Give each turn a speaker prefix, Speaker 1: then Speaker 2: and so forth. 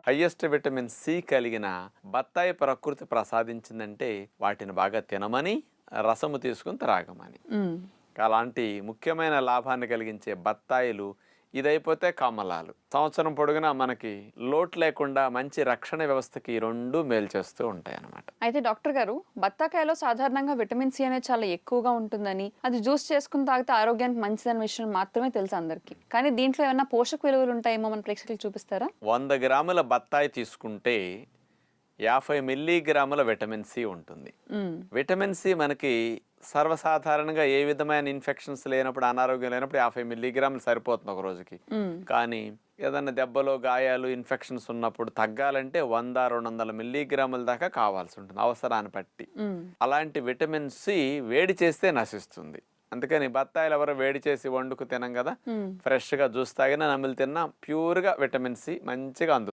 Speaker 1: Highest vitamin C కలిగిన బత్తాయి ప్రకృతి ప్రసాదించిందంటే వాటిని బాగా తినమని, రసము తీసుకుని త్రాగమని. అలాంటి ముఖ్యమైన లాభాన్ని కలిగించే బత్తాయిలు ఇదైపోతే కమలాలు. సంవత్సరం పొడుగునా మనకి లోటు లేకుండా మంచి రక్షణ వ్యవస్థకి ఈ రెండు మేలు చేస్తూ ఉంటాయి అన్నమాట.
Speaker 2: అయితే డాక్టర్ గారు, బత్తాకాయలో సాధారణంగా విటమిన్ సి అనేది చాలా ఎక్కువగా ఉంటుందని, అది జ్యూస్ చేసుకుని తాగితే ఆరోగ్యానికి మంచిదన్న విషయం మాత్రమే తెలుసు అందరికి. కానీ దీంట్లో ఏమైనా పోషక విలువలు ఉంటాయేమో మన ప్రేక్షకులకు చూపిస్తారా?
Speaker 1: 100 గ్రాముల బత్తాయి తీసుకుంటే 50 మిల్లీగ్రాముల విటమిన్ సి ఉంటుంది. విటమిన్ సి మనకి సర్వసాధారణంగా ఏ విధమైన ఇన్ఫెక్షన్స్ లేనప్పుడు, అనారోగ్యం లేనప్పుడు 50 మిల్లీగ్రాములు సరిపోతుంది ఒక రోజుకి. కానీ ఏదన్నా దెబ్బలో గాయాలు, ఇన్ఫెక్షన్స్ ఉన్నప్పుడు తగ్గాలంటే 100-200 మిల్లీగ్రాముల దాకా కావాల్సి ఉంటుంది అవసరాన్ని బట్టి. అలాంటి విటమిన్ సి వేడి చేస్తే నశిస్తుంది. అందుకని బత్తాయిలు ఎవరు వేడి చేసి వండుకు తినం కదా, ఫ్రెష్గా జ్యూస్ తాగినా, నమిలి తిన్నా ప్యూర్గా విటమిన్ సి మంచిగా అందుతుంది.